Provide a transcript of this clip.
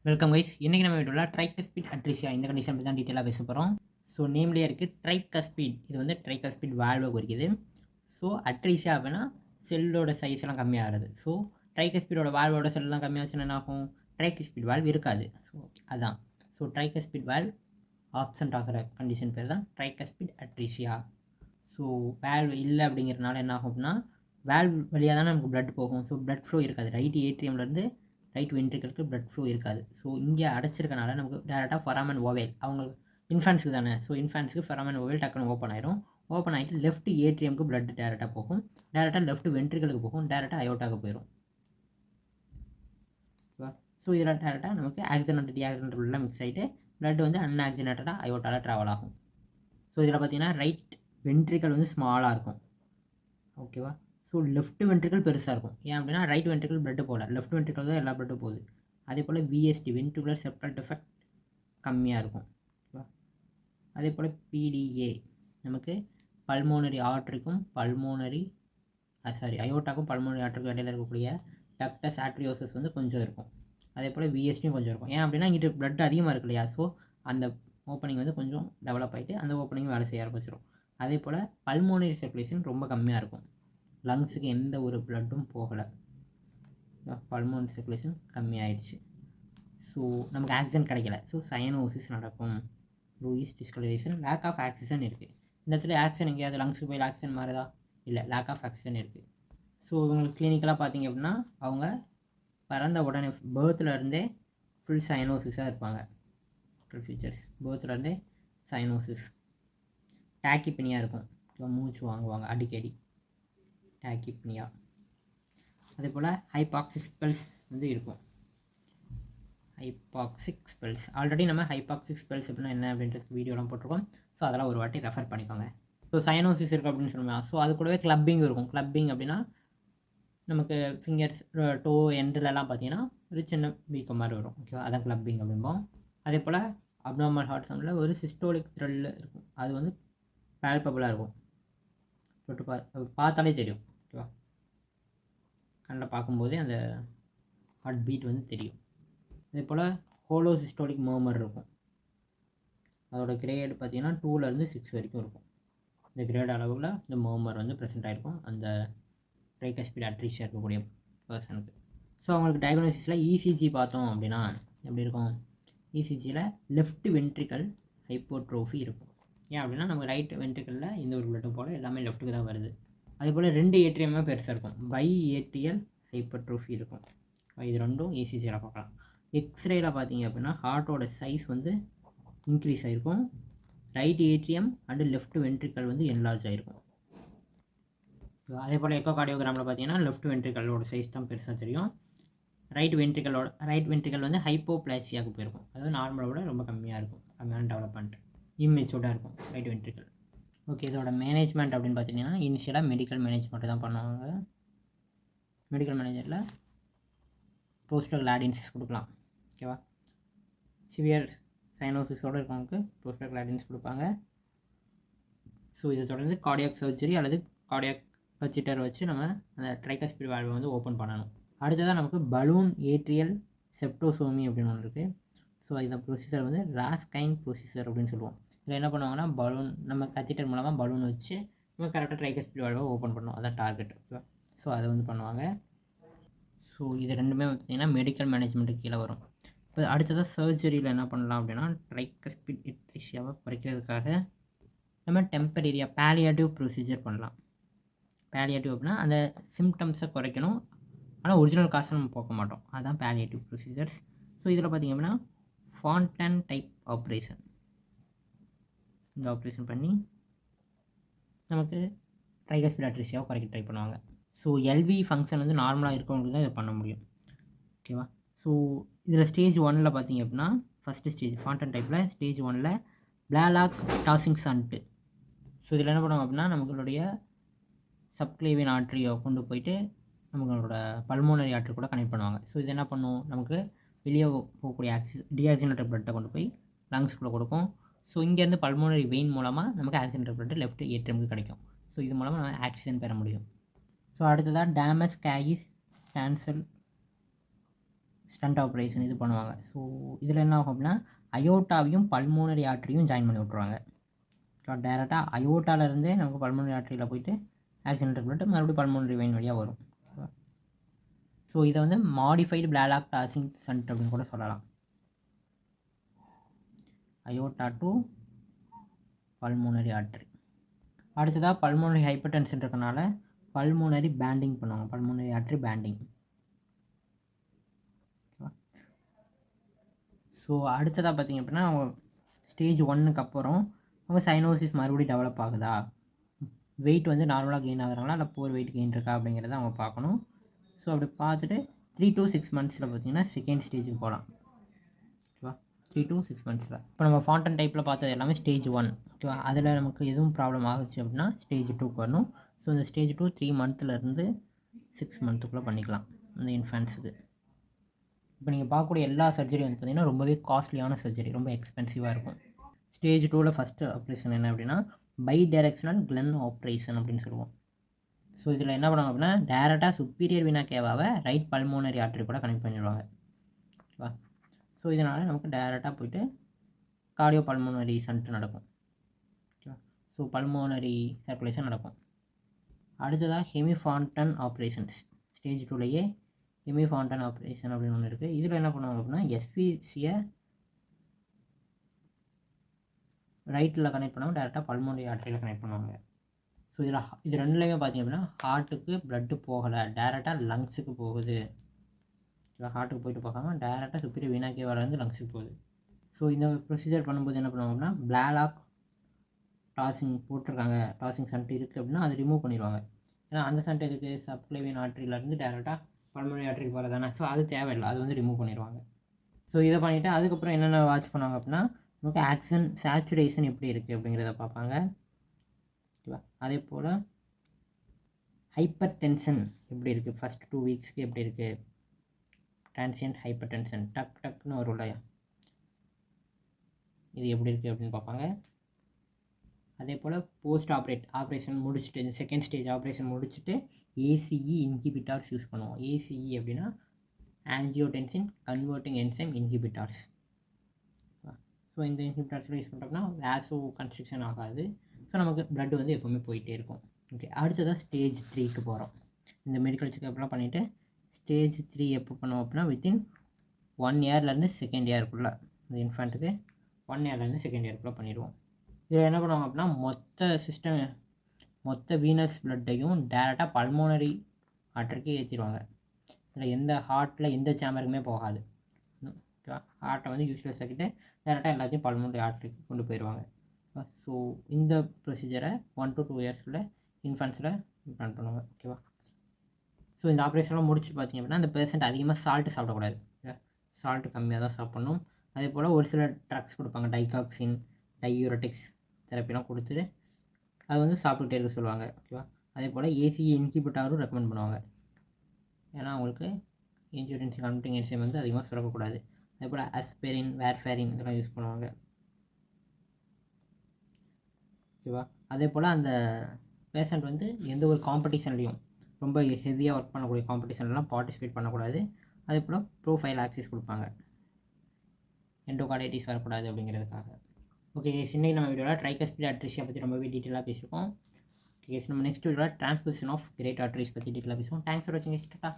Welcome guys. இன்றைக்கி நம்ம வீடியோவில் ட்ரைகஸ்பீட் அட்ரிஷியா இந்த கண்டிஷன் பற்றி தான் டீட்டெயிலாக பேச போகிறோம். ஸோ நேம்லேயே இருக்குது ட்ரைகஸ்பீட். இது வந்து ட்ரைகஸ்பீட் வால்வை குறிக்குது. ஸோ அட்ரிஷியா அப்படின்னா செல்லோட சைஸ் எல்லாம் கம்மியாகிறது. ஸோ ட்ரைகஸ்பீடோட வால்வோட செல்லாம் கம்மியாச்சுன்னா என்ன ஆகும்? ட்ரைகஸ்பீட் வால்வ் இருக்காது. ஸோ அதான். ஸோ ட்ரைகஸ்பீட் வால்வ் ஆப்சண்ட் ஆகிற கண்டிஷன் பேர் தான் ட்ரைகஸ்பீட் அட்ரிஷியா. ஸோ வால்வ் இல்லை அப்படிங்கிறதுனால என்ன ஆகும் அப்படின்னா வால்வ் வழியாக தான் நமக்கு பிளட் போகும். ஸோ பிளட் ஃப்ளோ இருக்காது. ரைட் ஏட்ரியம்லேருந்து ரைட் வென்ட்ரிக்கலுக்கு பிளட் ஃப்ளோ இருக்காது. ஸோ இங்கே அடைச்சிருக்கனால நமக்கு டேரெக்டாக ஃபெராமன் ஓவேல் அவங்களுக்கு இன்ஃபான்ஸுக்கு தானே. ஸோ இன்ஃபான்ஸுக்கு ஃபெராமன் ஓவேல் டக்குன்னு ஓப்பன் ஆயிரும். ஓப்பன் ஆகிட்டு லெஃப்ட் ஏட்ரியமுக்கு பிளட் டேரெக்டாக போகும். டேரெக்டாக லெஃப்ட் வென்ட்ரிக்கலுக்கு போகும். டேரெக்டாக அயோட்டாக போயிடும். ஓகேவா? ஸோ இதில் டேரெக்டாக நமக்கு ஆக்சிஜனேட் டிஆக்சிஜனேட் உள்ள மிக்ஸ் ஆகிட்டு பிளட் வந்து அன்ஆக்சிஜனேட்டடாக அயோட்டாவில் ட்ராவல் ஆகும். ஸோ இதில் பார்த்தீங்கன்னா ரைட் வென்ட்ரிக்கல் வந்து ஸ்மாலாக இருக்கும். ஓகேவா? ஸோ லெஃப்ட் வென்ட்ரிக்கல் பெருசாக இருக்கும். ஏன் அப்படின்னா ரைட் வென்ட்ரிக்கல் பிளட்டு போகல, லெஃப்ட் வென்ட்ரிக்கல் தான் எல்லா பிளட்டும் போகுது. அதே போல் விஎஸ்டி வென்ட்ரிகுலர் செப்டல் டிஃபெக்ட் கம்மியாக இருக்கும். ஓகேவா? அதே போல் பிடிஏ நமக்கு பல்மோனரி ஆர்ட்ரிக்கும் அயோட்டாக்கும் பல்மோனரி ஆர்ட்ரிக்கும் இடையில இருக்கக்கூடிய டக்டஸ் ஆட்ரியோசஸ் வந்து கொஞ்சம் இருக்கும். அதே போல் விஎஸ்டியும் கொஞ்சம் இருக்கும். ஏன் அப்படின்னா இங்கிட்ட பிளட் அதிகமாக இருக்கு இல்லையா? ஸோ அந்த ஓப்பனிங் வந்து கொஞ்சம் டெவலப் ஆகிட்டு அந்த ஓப்பனிங் வேலை செய்ய ஆரம்பிச்சிடும். அதே போல் பல்மோனரி சர்க்குலேஷன் ரொம்ப கம்மியாக இருக்கும். லங்ஸுக்கு எந்த ஒரு பிளட்டும் போகலை. பல்மோனரி சர்க்குலேஷன் கம்மியாயிடுச்சு. ஸோ நமக்கு ஆக்சிஜன் கிடைக்கல. ஸோ சயனோசிஸ் நடக்கும். Bluish discoloration, lack of oxygen இருக்குது. இந்த இடத்துல ஆக்சிஜன் எங்கேயாவது லங்ஸுக்கு போய் ஆக்சிஜன் மாறுதா? இல்லை, லேக் ஆஃப் ஆக்சிஜன் இருக்குது. ஸோ இவங்களுக்கு கிளினிக்கலாக பார்த்தீங்க அப்படின்னா அவங்க பிறந்த உடனே பேர்த்லேருந்தே ஃபுல் சயனோசிஸாக இருப்பாங்க. Features பேர்த்லேருந்தே cyanosis. டேக்கிபினியா இருக்கும். மூச்சு வாங்குவாங்க அடிக்கடி, டேக்கிப்னியா. அதே போல் ஹைபாக்சிக் ஸ்பெல்ஸ் வந்து இருக்கும். ஹைபாக்சிக் ஸ்பெல்ஸ் ஆல்ரெடி நம்ம ஹைபாக்சிக் ஸ்பெல்ஸ் அப்படின்னா என்ன அப்படின்றதுக்கு வீடியோலாம் போட்டிருக்கோம். ஸோ அதெல்லாம் ஒரு வாட்டி ரெஃபர் பண்ணிக்கோங்க. ஸோ சயனோசிஸ் இருக்குது அப்படின்னு சொல்லுவாங்க. ஸோ அது கூடவே கிளப்பிங் இருக்கும். கிளப்பிங் அப்படின்னா நமக்கு ஃபிங்கர்ஸ் டோ எண்ட்லலாம் பார்த்தீங்கன்னா ஒரு சின்ன வீக்கம் மாதிரி வரும். ஓகேவா? அதான் கிளப்பிங் அப்படிம்போம். அதே போல் அப்நார்மல் ஹார்ட் சவுண்டில் ஒரு சிஸ்டோலிக் த்ரில் இருக்கும். அது வந்து பால்பபிளாக இருக்கும். தொட்டு பார்த்தாலே தெரியும். ஓகேவா? கண்ணில் பார்க்கும்போதே அந்த ஹார்ட் பீட் வந்து தெரியும். அதே போல் ஹோலோசிஸ்டோலிக் மர்மர் இருக்கும். அதோட கிரேடு பார்த்தீங்கன்னா 2லேருந்து 6 வரைக்கும் இருக்கும். இந்த கிரேட் அளவில் இந்த மர்மர் வந்து ப்ரெசென்ட் ஆகிருக்கும் அந்த ட்ரைகஸ்பீட் அட்ரிஷியா இருக்கக்கூடிய பர்சனுக்கு. ஸோ அவங்களுக்கு டயக்னோசிஸில் இசிஜி பார்த்தோம் அப்படின்னா எப்படி இருக்கும்? இசிஜியில் லெஃப்ட் வென்ட்ரிக்கல் ஹைப்போட்ரோஃபி இருக்கும். ஏன் அப்படின்னா நம்ம ரைட் வென்ட்ரிக்கலில் இந்த ஒரு பிளட்டும் போல் எல்லாமே லெஃப்ட்டுக்கு தான் வருது. அதே போல் 2 ஏட்ரியமே பெருசாக இருக்கும். பை ஏட்ரியல் ஹைப்பர்ட்ரோஃபி இருக்கும். இது ரெண்டும் இசிஜியில் பார்க்கலாம். எக்ஸ்ரேயில் பார்த்தீங்க அப்படின்னா ஹார்ட்டோட சைஸ் வந்து இன்க்ரீஸ் ஆகிருக்கும். Right atrium and left ventricle வந்து என்லார்ஜ் ஆகிருக்கும். அதே போல் எக்கோ கார்டியோகிராமில் பார்த்தீங்கன்னா லெஃப்ட் வென்ட்ரிக்கலோட சைஸ் தான் பெருசாக தெரியும். ரைட் வென்ட்ரிக்கல் வந்து ஹைப்போபிளாசியாவுக்கு போயிருக்கும். அதாவது நார்மலோட ரொம்ப கம்மியாக இருக்கும். கம்மியான டெவலப்மெண்ட் இம்மெச்சூர்டாக இருக்கும் ரைட் வென்ட்ரிக்கல். ஓகே, இதோட மேனேஜ்மெண்ட் அப்படின்னு பார்த்தீங்கன்னா இனிஷியலாக மெடிக்கல் மேனேஜ்மெண்ட்டு தான் பண்ணுவாங்க. மெடிக்கல் மேனேஜரில் ப்ரோஸ்டோக்ளாடின்ஸ் கொடுக்கலாம். ஓகேவா? சிவியர் சைனோசிஸோடு இருக்கவங்களுக்கு ப்ரோஸ்டோக்ளாடின்ஸ் கொடுப்பாங்க. ஸோ இதை தொடர்ந்து கார்டியாக் சர்ஜரி அல்லது கார்டியாக் கச்சிட்டர் வச்சு நம்ம அந்த ட்ரைகஸ்பீட் வால்வை வந்து ஓப்பன் பண்ணணும். அடுத்ததாக நமக்கு பலூன் ஏட்ரியல் செப்டோசோமி அப்படின்னு ஒன்று இருக்குது. ஸோ இந்த ப்ரொசீஜர் வந்து ராஸ்கைன் ப்ரொசீஜர் அப்படின்னு சொல்லுவோம். இதில் என்ன பண்ணுவாங்கன்னா பலூன் நம்ம கச்சிட்டர் மூலமாக பலூன் வச்சு நம்ம கரெக்டாக ட்ரைகஸ்பீட் வால்வை ஓப்பன் பண்ணணும். அதான் டார்கெட். ஓகேவா? ஸோ அதை வந்து பண்ணுவாங்க. ஸோ இது ரெண்டுமே பார்த்திங்கன்னா மெடிக்கல் மேனேஜ்மெண்ட்டுக்கு கீழே வரும். இப்போ அடுத்ததாக சர்ஜரியில் என்ன பண்ணலாம் அப்படின்னா ட்ரைகஸ்பீட் அட்ரிஷியாவை குறைக்கிறதுக்காக நம்ம டெம்பரரியாக பேலியேட்டிவ் ப்ரொசீஜர் பண்ணலாம். பேலியேட்டிவ் அப்படின்னா அந்த சிம்டம்ஸை குறைக்கணும், ஆனால் ஒரிஜினல் காசை நம்ம போக்க மாட்டோம். அதுதான் பேலியேட்டிவ் ப்ரொசீஜர்ஸ். ஸோ இதில் பார்த்திங்க அப்படின்னா ஃபாண்டன் டைப் ஆப்ரேஷன். இந்த ஆப்ரேஷன் பண்ணி நமக்கு ட்ரைகஸ்பீட் அட்ரிஷியாவை குறைக்க ட்ரை பண்ணுவாங்க. ஸோ எல்வி ஃபங்க்ஷன் வந்து நார்மலாக இருக்கவங்களுக்கு தான் இதை பண்ண முடியும். ஓகேவா? ஸோ இதில் ஸ்டேஜ் 1ல் பார்த்திங்க அப்படின்னா ஃபஸ்ட்டு ஸ்டேஜ் ஃபாண்டன் டைப்பில் ஸ்டேஜ் 1ல் பிளாலாக் டாசிங் சன்ட்டு. ஸோ இதில் என்ன பண்ணுவாங்க அப்படின்னா நம்மளுடைய சப்க்ளேவியன் ஆர்ட்ரியை கொண்டு போயிட்டு நம்மளோட பல்மோனரி ஆர்ட்ரி கூட கனெக்ட் பண்ணுவாங்க. ஸோ இது என்ன பண்ணும்? நமக்கு வெளியே போகக்கூடிய டிஆக்சிஜனேட்டட் பிளட்டை கொண்டு போய் லங்ஸ்குள்ளே கொடுக்கும். ஸோ இங்கேருந்து பல்மோனரி வெயின் மூலமாக நமக்கு ஆக்சிஜனேட்டட் பிளட் லெஃப்ட் ஏட்ரியமுக்கு கிடைக்கும். ஸோ இது மூலமாக நம்ம ஆக்சிஜன் பெற முடியும். ஸோ அடுத்ததாக டேமஸ் கேயிஸ் கேன்சல் ஸ்டண்ட் ஆப்ரேஷன் இது பண்ணுவாங்க. ஸோ இதில் என்ன ஆகும் அப்படின்னா அயோட்டாவையும் பல்மோனரி ஆர்ட்ரியும் ஜாயின் பண்ணி விட்ருவாங்க. டேரெக்டாக அயோட்டாவிலேருந்தே நமக்கு பல்மோனரி ஆர்ட்ரியில் போயிட்டு ஆக்சிடென்ட் பண்ணிட்டு மறுபடியும் பல்மோனரி வெயின் வழியாக வரும். ஸோ இதை வந்து மாடிஃபைடு பிளாலாக் டாசிங் ஸ்டண்ட் அப்படின்னு கூட சொல்லலாம். Aorta to pulmonary artery. அடுத்ததாக பல்மோனரி ஹைப்பர்டென்ஷன் இருக்கனால பல்மோனரி பேண்டிங் பண்ணுவாங்க. Pulmonary artery banding. ஸோ அடுத்ததாக பார்த்திங்க அப்படின்னா அவங்க ஸ்டேஜ் 1க்கு அப்புறம் அவங்க சைனோசிஸ் மறுபடியும் டெவலப் ஆகுதா, வெயிட் வந்து நார்மலாக கெயின் ஆகுறாங்களா இல்லை போர் வெயிட் கெயின் இருக்கா அப்படிங்கிறத அவங்க பார்க்கணும். ஸோ அப்படி பார்த்துட்டு 3 to 6 monthஸில் பார்த்திங்கன்னா செகண்ட் ஸ்டேஜுக்கு போகலாம். ஓகேவா, 3 to 6 monthஸில். இப்போ நம்ம ஃபாண்டன் டைப்பில் பார்த்தது எல்லாமே ஸ்டேஜ் 1. ஓகேவா, அதில் நமக்கு எதுவும் ப்ராப்ளம் ஆகுச்சு அப்படின்னா ஸ்டேஜ் 2க்கு வரணும். ஸோ இந்த ஸ்டேஜ் 2 3 monthலேருந்து 6 monthக்குள்ளே பண்ணிக்கலாம் இந்த இன்ஃபேன்ஸுக்கு. இப்போ நீங்கள் பார்க்கக்கூடிய எல்லா சர்ஜரி வந்து பார்த்திங்கன்னா ரொம்பவே காஸ்ட்லியான சர்ஜரி, ரொம்ப எக்ஸ்பென்சிவாக இருக்கும். ஸ்டேஜ் 2ல் ஃபஸ்ட்டு ஆப்ரேஷன் என்ன அப்படின்னா பை டைரெக்ஷனல் கிளென் ஆப்ரேஷன் அப்படின்னு சொல்லுவோம். ஸோ இதில் என்ன பண்ணுவாங்க அப்படின்னா டேரெக்டாக சுப்பீரியர் வீனா கேவாவை ரைட் பல்மோனரி ஆர்ட்ரி கூட கனெக்ட் பண்ணிடுவாங்க. ஓகேவா, ஸோ இதனால் நமக்கு டேரெக்டாக போயிட்டு கார்டியோ பல்மோனரி ஸ்டண்ட் நடக்கும். ஓகேவா, ஸோ பல்மோனரி சர்க்குலேஷன் நடக்கும். அடுத்ததாக ஹெமிஃபாண்டன் ஆப்ரேஷன்ஸ். ஸ்டேஜ் 2லேயே ஹெமிஃபாண்டன் ஆப்ரேஷன் அப்படின்னு ஒன்று இருக்குது. இதில் என்ன பண்ணுவாங்க அப்படின்னா எஸ்பிசியை ரைட்டில் கனெக்ட் பண்ணாமல் டேரெக்டாக பல்மோனரி ஆர்ட்ரியில் கனெக்ட் பண்ணுவாங்க. ஸோ இது ரெண்டுலேயுமே பார்த்திங்க அப்படின்னா ஹார்ட்டுக்கு ப்ளட்டு போகலை, டேரெக்டாக லங்ஸுக்கு போகுது. இல்லை ஹார்ட்டுக்கு போயிட்டு போகாமல் டேரெக்டாக சுப்பீரியர் வீனா கேவாலேருந்து லங்ஸுக்கு போகுது. ஸோ இந்த ப்ரொசீஜர் பண்ணும்போது என்ன பண்ணுவாங்க அப்படின்னா பிளாலாக் டாசிங் போட்டிருக்காங்க, டாசிங் ஸ்டண்ட் இருக்குது அப்படின்னா அதை ரிமூவ் பண்ணிடுவாங்க. ஏன்னா அந்த ஸ்டண்ட் எதுக்கு, சப்க்ளேவியன் ஆர்ட்ரியிலேருந்து டேரெக்டாக பல்மோனரி ஆர்ட்ரிக்கு போகிறதானே. ஸோ அது தேவையில்லை, அது வந்து ரிமூவ் பண்ணிடுவாங்க. ஸோ இதை பண்ணிவிட்டு அதுக்கப்புறம் என்னென்ன வாட்ச் பண்ணுவாங்க அப்படின்னா நமக்கு ஆக்சிஜன் சேச்சுரேஷன் எப்படி இருக்குது அப்படிங்கிறத பார்ப்பாங்க. ஓகேவா, அதே போல் ஹைப்பர் டென்ஷன் எப்படி இருக்குது, ஃபஸ்ட் 2 weeksக்கு எப்படி இருக்குது, டிரான்சியன்ட் ஹைப்பர் டென்ஷன் டக் டக்குன்னு வரும் இல்லையா, இது எப்படி இருக்குது அப்படின்னு பார்ப்பாங்க. அதே போல் போஸ்ட் ஆப்ரேஷன் முடிச்சுட்டு இந்த செகண்ட் ஸ்டேஜ் ஆப்ரேஷன் முடிச்சுட்டு ஏசிஇ இன்ஹிபிட்டார்ஸ் யூஸ் பண்ணுவோம். ஏசிஇ அப்படின்னா angiotensin converting enzyme inhibitors. So இந்த இன்ஹிபிட்டார்ஸ்லாம் யூஸ் பண்ணுறோம்னா வேஸோ கன்ஸ்ட்ரிக்ஷன் ஆகாது. ஸோ நமக்கு ப்ளட் வந்து எப்போவுமே போயிட்டே இருக்கும். ஓகே, அடுத்ததான் ஸ்டேஜ் 3க்கு போகிறோம். இந்த மெடிக்கல் செக்அப்லாம் பண்ணிவிட்டு ஸ்டேஜ் 3 எப்போ பண்ணுவோம் அப்படின்னா வித்தின் 1 yearலேருந்து 2nd yearக்குள்ளே இந்த இன்ஃபேண்ட்டுக்கு 1 yearலேருந்து 2nd yearக்குள்ளே பண்ணிடுவோம். இதில் என்ன பண்ணுவாங்க அப்படின்னா மொத்த வீனஸ் ப்ளட்டையும் டேரெக்டாக பல்மோனரி ஆர்ட்ரிக்கு ஏற்றிடுவாங்க. இதில் எந்த ஹார்ட்டில் எந்த சேம்பருக்குமே போகாது. ஓகேவா, ஹார்ட்டை வந்து யூஸ்லெஸ் ஆக்கிட்டு டேரெக்டாக எல்லாத்தையும் பல்மோனரி ஆர்ட்ரிக்கு கொண்டு போயிடுவாங்க. ஸோ இந்த ப்ரொசீஜரை 1 to 2 yearsக்குள்ளே இன்ஃபேன்ஸில் பிளான் பண்ணுவாங்க. ஓகேவா, ஸோ இந்த ஆப்ரேஷன்லாம் முடிச்சு பார்த்திங்க அப்படின்னா அந்த பேஷண்ட் அதிகமாக சால்ட்டு சாப்பிடக்கூடாது, சால்ட்டு கம்மியாக தான் சாப்பிட்ணும். அதே போல் ஒரு சில ட்ரக்ஸ் கொடுப்பாங்க, டைகாக்சின் டையூரட்டிக்ஸ் தெரப்பிலாம் கொடுத்துட்டு அது வந்து சாப்பிட்டுட்டே இருக்க சொல்லுவாங்க. ஓகேவா, அதே போல் ஏசிஇ இன்ஹிபிட்டாரும் ரெக்கமெண்ட் பண்ணுவாங்க. ஏன்னா அவங்களுக்கு ஆஞ்சியோடென்சின் கன்வெர்ட்டிங் என்சைம் வந்து அதிகமாக சுரக்கக்கூடாது. அதே போல் ஆஸ்பெரின் வார்ஃபேரின் இதெல்லாம் யூஸ் பண்ணுவாங்க. ஓகேவா, அதே போல் அந்த பேஷண்ட் வந்து எந்த ஒரு காம்படிஷன்லேயும் ரொம்ப ஹெவியாக ஒர்க் பண்ணக்கூடிய காம்படிஷன்லாம் பார்ட்டிசிபேட் பண்ணக்கூடாது. அதே போல் ப்ரோஃபைல் ஆக்சிஸ் கொடுப்பாங்க, எண்டோகார்டைட்டிஸ் வரக்கூடாது அப்படிங்கிறதுக்காக. ஓகே கேஸ், இன்னைக்கு நம்ம வீடியோவில் ட்ரைகஸ்பிட் அட்ரிஷியா பற்றி ரொம்பவே டீட்டெயிலாக பேசியிருக்கோம். ஓகே கேஸ், நம்ம நெக்ஸ்ட் வீடியோவில் டிரான்ஸ்போசிஷன் ஆஃப் கிரேட் ஆர்டரிஸ் பற்றி டீட்டெயிலாக பேசுவோம். தேங்க்ஸ் ஃபார் வாட்சிங். டாடா.